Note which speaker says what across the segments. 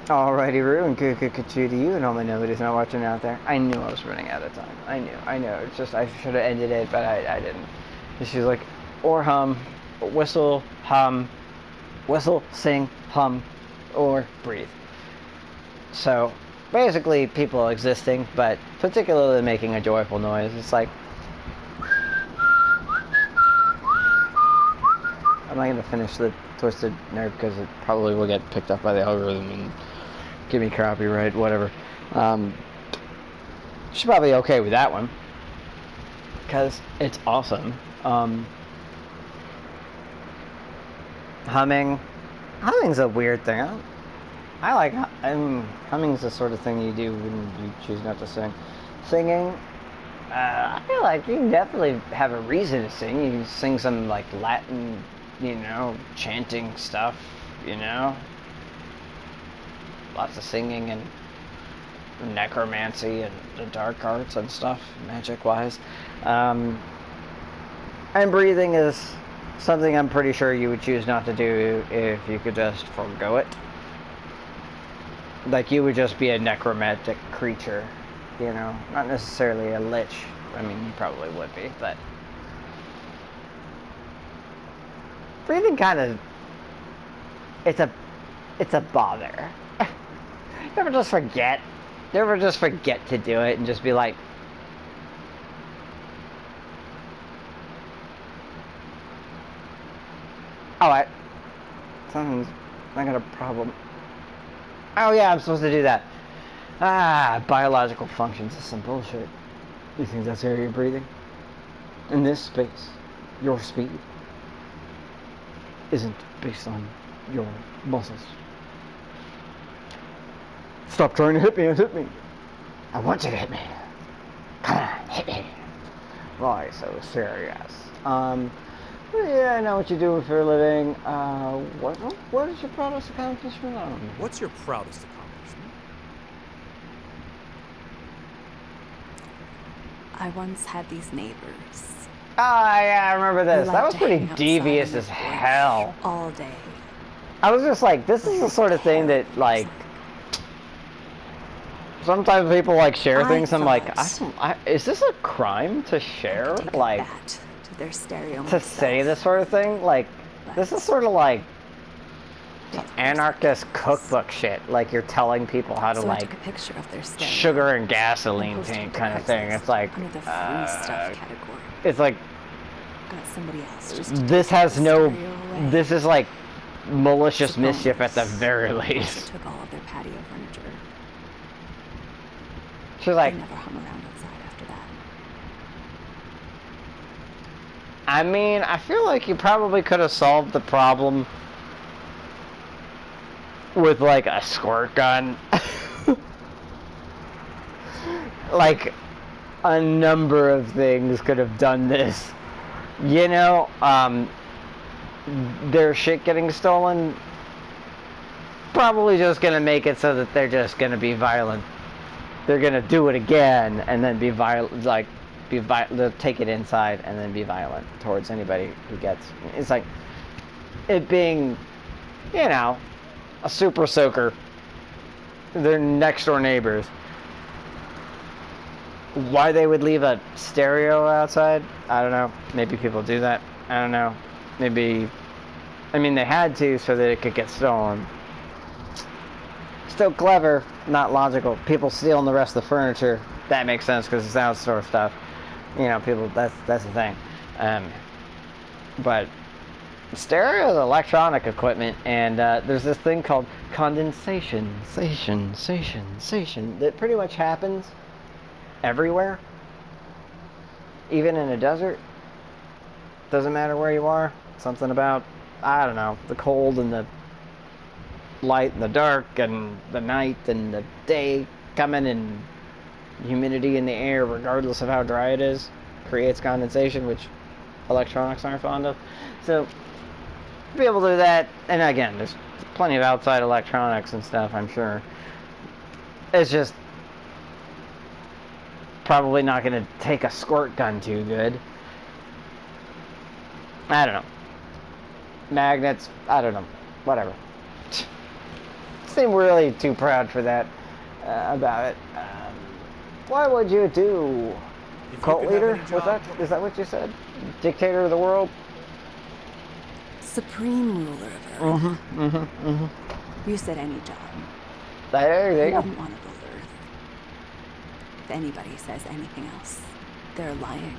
Speaker 1: Alrighty, Rue, and good to you and all my nobodies not watching out there. I knew I was running out of time. I know. It's just I should have ended it, but I didn't. She's like, or hum, whistle, hum, whistle, sing, hum, or breathe. So, basically, people existing, but particularly making a joyful noise. It's like, I'm not gonna finish the Twisted Nerve because it probably will get picked up by the algorithm and give me copyright, whatever. She's probably okay with that one because it's awesome. Humming's a weird thing. I like humming's the sort of thing you do when you choose not to sing. Singing, I feel like you can definitely have a reason to sing. You can sing some like Latin, chanting stuff, lots of singing and necromancy and the dark arts and stuff, magic-wise. And breathing is something I'm pretty sure you would choose not to do if you could just forgo it. Like, you would just be a necromantic creature, not necessarily a lich. I mean, you probably would be, but breathing kind of, it's a bother. You ever just forget? You ever just forget to do it and just be like, oh, something's, I got a problem. Oh yeah, I'm supposed to do that. Biological functions is some bullshit. You think that's how you're breathing? In this space, your speed isn't based on your muscles. Stop trying to hit me and hit me. I want you to hit me. Come on, hit me. Why so serious? Yeah, I know what you do for a living. What is your proudest accomplishment?
Speaker 2: What's your proudest accomplishment?
Speaker 3: I once had these neighbors.
Speaker 1: Yeah, I remember this. That was pretty
Speaker 3: hang
Speaker 1: devious
Speaker 3: outside
Speaker 1: as hell.
Speaker 3: all day.
Speaker 1: I was just like, this is the sort of thing that, like, sometimes people, like, share things. I'm like, is this a crime to share? Like,
Speaker 3: to their stereo
Speaker 1: to say this sort of thing? Like, this is sort of like anarchist cookbook shit. Like, you're telling people how to, like,
Speaker 3: I took a picture of their stereo
Speaker 1: sugar and gasoline tank kind of thing. It's like,
Speaker 3: under the free stuff category.
Speaker 1: It's like,
Speaker 3: got somebody else just
Speaker 1: this has no,
Speaker 3: away.
Speaker 1: this is like malicious mischief at the very least.
Speaker 3: Took all of their patio furniture.
Speaker 1: She's like,
Speaker 3: They never hung around outside after that.
Speaker 1: I mean, I feel like you probably could have solved the problem with like a squirt gun. Like, a number of things could have done this. Their shit getting stolen, probably just gonna make it so that they're just gonna be violent. They're gonna do it again and then be violent, they'll take it inside and then be violent towards anybody who gets. It's like it being, a super soaker. They're next door neighbors. Why they would leave a stereo outside, I don't know. Maybe people do that. I don't know. Maybe, they had to so that it could get stolen. Still clever, not logical. People stealing the rest of the furniture, that makes sense because it's outdoor stuff. People, that's the thing. But stereo is electronic equipment, and there's this thing called condensation, that pretty much happens everywhere, even in a desert. Doesn't matter where you are. Something about, I don't know, the cold and the light and the dark and the night and the day coming and humidity in the air, regardless of how dry it is, creates condensation, which electronics aren't fond of. So, be able to do that, and again, there's plenty of outside electronics and stuff, I'm sure. It's just probably not going to take a squirt gun too good. I don't know. Magnets, I don't know. Whatever. seem really too proud for that about it. What would you do?
Speaker 2: If you
Speaker 1: Cult
Speaker 2: could have
Speaker 1: leader?
Speaker 2: any
Speaker 1: Was
Speaker 2: job,
Speaker 1: that?
Speaker 2: what
Speaker 1: Is that what you said? Dictator of the world?
Speaker 3: Supreme ruler of Earth. You said any job.
Speaker 1: There you
Speaker 3: You
Speaker 1: go.
Speaker 3: wouldn't want to rule Earth. If anybody says anything else, they're lying.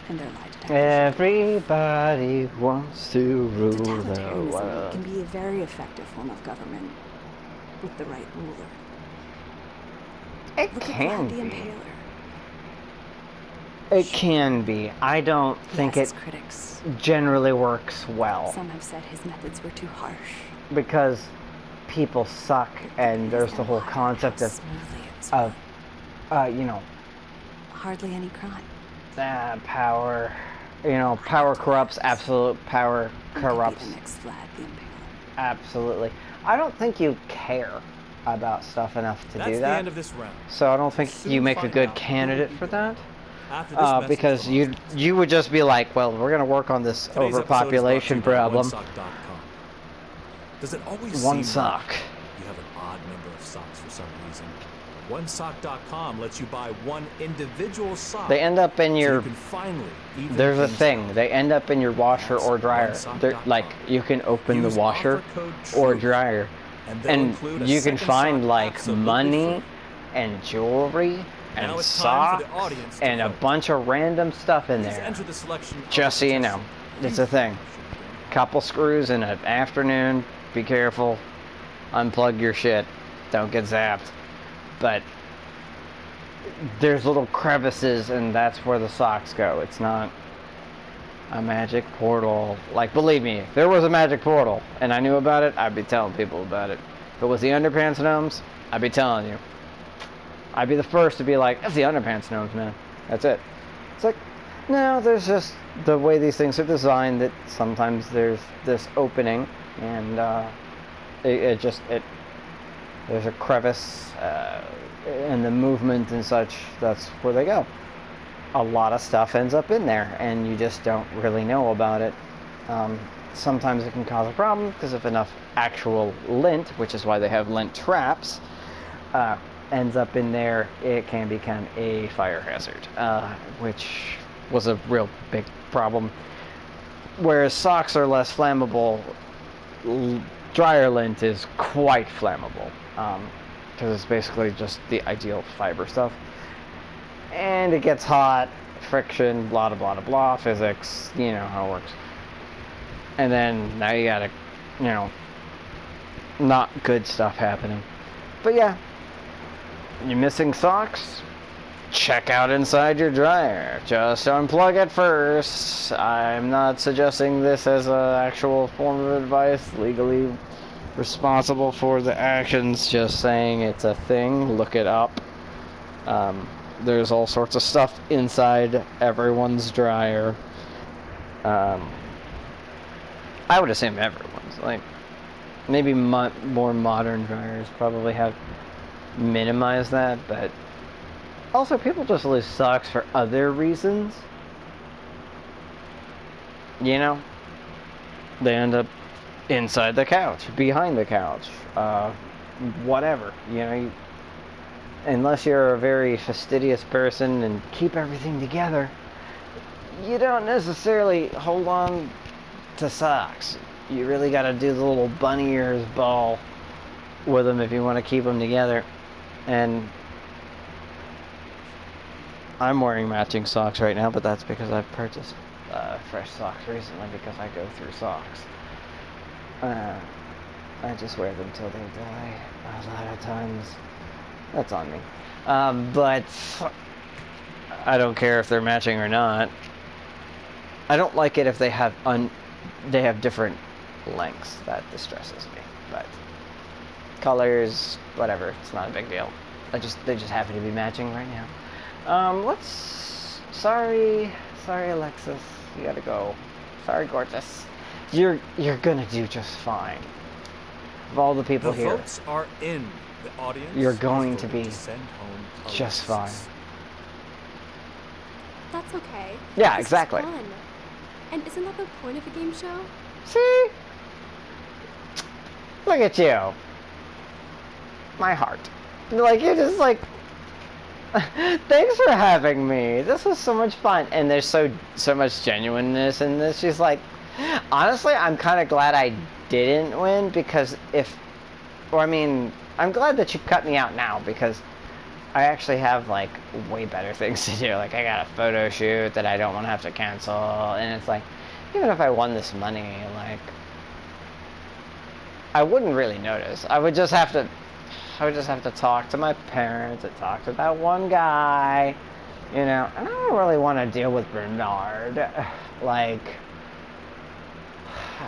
Speaker 3: And they're lie detectors.
Speaker 1: Everybody wants to rule the
Speaker 3: Totalitarianism
Speaker 1: world.
Speaker 3: can be a very effective form of government with the right ruler.
Speaker 1: It
Speaker 3: Look at
Speaker 1: can
Speaker 3: Vlad the
Speaker 1: be.
Speaker 3: Impaler.
Speaker 1: It can be. I don't think
Speaker 3: He has
Speaker 1: it
Speaker 3: his critics.
Speaker 1: generally works well
Speaker 3: Some have said his methods were too harsh.
Speaker 1: because people suck, and
Speaker 3: His
Speaker 1: there's the whole
Speaker 3: empire,
Speaker 1: concept
Speaker 3: how
Speaker 1: of
Speaker 3: smoothly it was
Speaker 1: of
Speaker 3: run.
Speaker 1: you know,
Speaker 3: Hardly any crime.
Speaker 1: power. You know, power corrupts. Absolute power
Speaker 3: You could
Speaker 1: corrupts.
Speaker 3: be the next Vlad the Impaler.
Speaker 1: Absolutely. I don't think you care about stuff enough to
Speaker 2: That's
Speaker 1: do
Speaker 2: the
Speaker 1: that.
Speaker 2: end of this round.
Speaker 1: So I don't think
Speaker 2: Soon
Speaker 1: you make a
Speaker 2: find
Speaker 1: good
Speaker 2: out who
Speaker 1: candidate
Speaker 2: will be
Speaker 1: for
Speaker 2: going.
Speaker 1: that.
Speaker 2: After this message
Speaker 1: Because
Speaker 2: from
Speaker 1: you
Speaker 2: us,
Speaker 1: you would just be like, well, we're gonna work on this
Speaker 2: today's episode is brought to
Speaker 1: overpopulation
Speaker 2: you by
Speaker 1: problem.
Speaker 2: OneSock.com. Does it always
Speaker 1: One
Speaker 2: seem
Speaker 1: sock.
Speaker 2: like you have an odd number of socks for some reason? OneSock.com lets you buy one individual sock.
Speaker 1: They end up in
Speaker 2: so
Speaker 1: your.
Speaker 2: you can finally even
Speaker 1: There's a
Speaker 2: things
Speaker 1: thing.
Speaker 2: out.
Speaker 1: They end up in your washer
Speaker 2: That's
Speaker 1: or dryer. They're,
Speaker 2: OneSock.com.
Speaker 1: like you can open
Speaker 2: Use
Speaker 1: the washer
Speaker 2: offer code
Speaker 1: or
Speaker 2: TRUTH,
Speaker 1: dryer,
Speaker 2: and they'll
Speaker 1: and
Speaker 2: include a
Speaker 1: you can
Speaker 2: second
Speaker 1: find
Speaker 2: sock
Speaker 1: like
Speaker 2: absolutely
Speaker 1: money
Speaker 2: free.
Speaker 1: and jewelry
Speaker 2: Now
Speaker 1: and
Speaker 2: it's time for
Speaker 1: socks
Speaker 2: the audience to
Speaker 1: and a
Speaker 2: vote.
Speaker 1: bunch of random stuff in
Speaker 2: Please
Speaker 1: there.
Speaker 2: enter the selection of
Speaker 1: Just so
Speaker 2: the
Speaker 1: you know,
Speaker 2: contestant
Speaker 1: it's
Speaker 2: you
Speaker 1: a thing.
Speaker 2: think should win.
Speaker 1: Couple screws in an afternoon. Be careful. Unplug your shit. Don't get zapped. But there's little crevices, and that's where the socks go. It's not a magic portal. Like, believe me, if there was a magic portal and I knew about it, I'd be telling people about it. If it was the Underpants Gnomes, I'd be telling you. I'd be the first to be like, that's the Underpants Gnomes, man. That's it. It's like, no, there's just the way these things are designed that sometimes there's this opening, and there's a crevice and the movement and such, that's where they go. A lot of stuff ends up in there, and you just don't really know about it. Sometimes it can cause a problem because if enough actual lint, which is why they have lint traps, ends up in there, it can become a fire hazard, which was a real big problem. Whereas socks are less flammable, dryer lint is quite flammable, because it's basically just the ideal fiber stuff. And it gets hot, friction, blah, blah, blah, blah, physics, you know how it works. And then now you gotta, not good stuff happening. But yeah, you're missing socks? Check out inside your dryer. Just unplug it first. I'm not suggesting this as an actual form of advice, legally responsible for the actions, just saying it's a thing. Look it up. There's all sorts of stuff inside everyone's dryer. I would assume everyone's. Like, maybe more modern dryers probably have minimized that, but also people just lose socks for other reasons. You know? They end up inside the couch, behind the couch, whatever. Unless you're a very fastidious person and keep everything together, you don't necessarily hold on to socks. You really gotta do the little bunny ears ball with them if you want to keep them together. And I'm wearing matching socks right now, but that's because I've purchased fresh socks recently because I go through socks. I just wear them till they die a lot of times. That's on me. But I don't care if they're matching or not. I don't like it if they have different lengths. That distresses me. But colors, whatever, it's not a big deal. They just happen to be matching right now. Sorry Alexis, you gotta go. Sorry, gorgeous. You're gonna do just fine. Of all the people
Speaker 2: The
Speaker 1: here,
Speaker 2: votes are in. The audience
Speaker 1: you're going to
Speaker 2: voted
Speaker 1: be
Speaker 2: send home
Speaker 1: just
Speaker 2: Alexis.
Speaker 1: fine.
Speaker 4: That's okay.
Speaker 1: Yeah,
Speaker 4: This is
Speaker 1: exactly.
Speaker 4: fun. And isn't that the point of a game show?
Speaker 1: See? Look at you. my heart. Like, you're just like, thanks for having me. This was so much fun. And there's so much genuineness in this. She's like, honestly, I'm kind of glad I didn't win because I'm glad that you cut me out now because I actually have, like, way better things to do. Like, I got a photo shoot that I don't want to have to cancel. And it's like, even if I won this money, like, I wouldn't really notice. I would just have to talk to my parents and talk to that one guy, you know. And I don't really want to deal with Bernard. Like,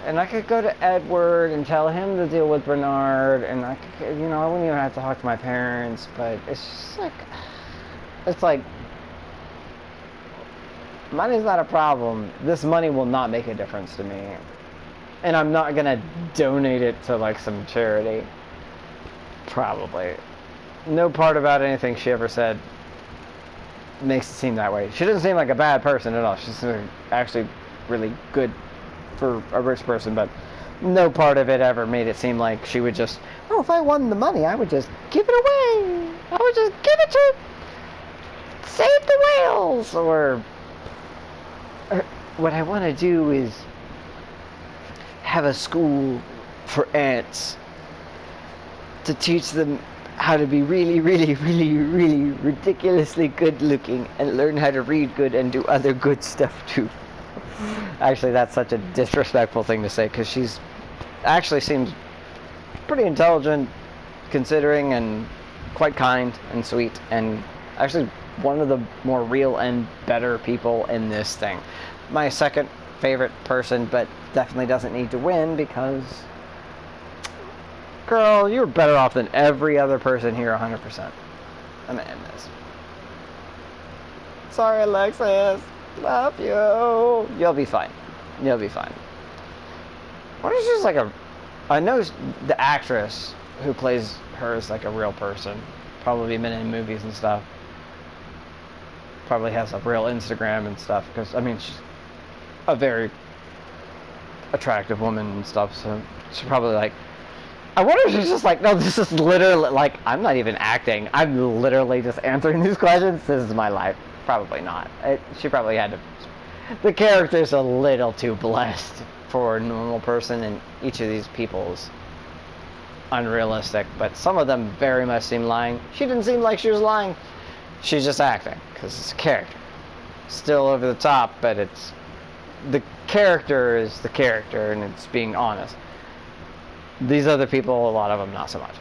Speaker 1: and I could go to Edward and tell him to deal with Bernard, and I could, you know, I wouldn't even have to talk to my parents, but it's just like, it's like, money's not a problem. This money will not make a difference to me. And I'm not gonna donate it to, like, some charity. Probably. No part about anything she ever said makes it seem that way. She doesn't seem like a bad person at all. She's actually really good for a rich person, but no part of it ever made it seem like she would just, oh, if I won the money, I would just give it away. I would just give it to Save the Whales, or what I want to do is have a school for ants to teach them how to be really, really, really, really ridiculously good looking and learn how to read good and do other good stuff too. Actually, that's such a disrespectful thing to say because she's actually seems pretty intelligent, considering, and quite kind and sweet, and actually one of the more real and better people in this thing. My second favorite person, but definitely doesn't need to win because, girl, you're better off than every other person here 100%. I'm gonna end this. Sorry, Alexis. Love you. You'll be fine. You'll be fine. What is just like I know the actress who plays her is like a real person. Probably been in movies and stuff. Probably has a real Instagram and stuff because, I mean, she's a very attractive woman and stuff, so she's probably like, I wonder if she's just like, no, this is literally, like, I'm not even acting. I'm literally just answering these questions. This is my life. Probably not. She probably had to. The character's a little too blessed for a normal person, and each of these people's unrealistic, but some of them very much seem lying. She didn't seem like she was lying. She's just acting, because it's a character. Still over the top, but it's... The character is the character, and it's being honest. These other people, a lot of them, not so much.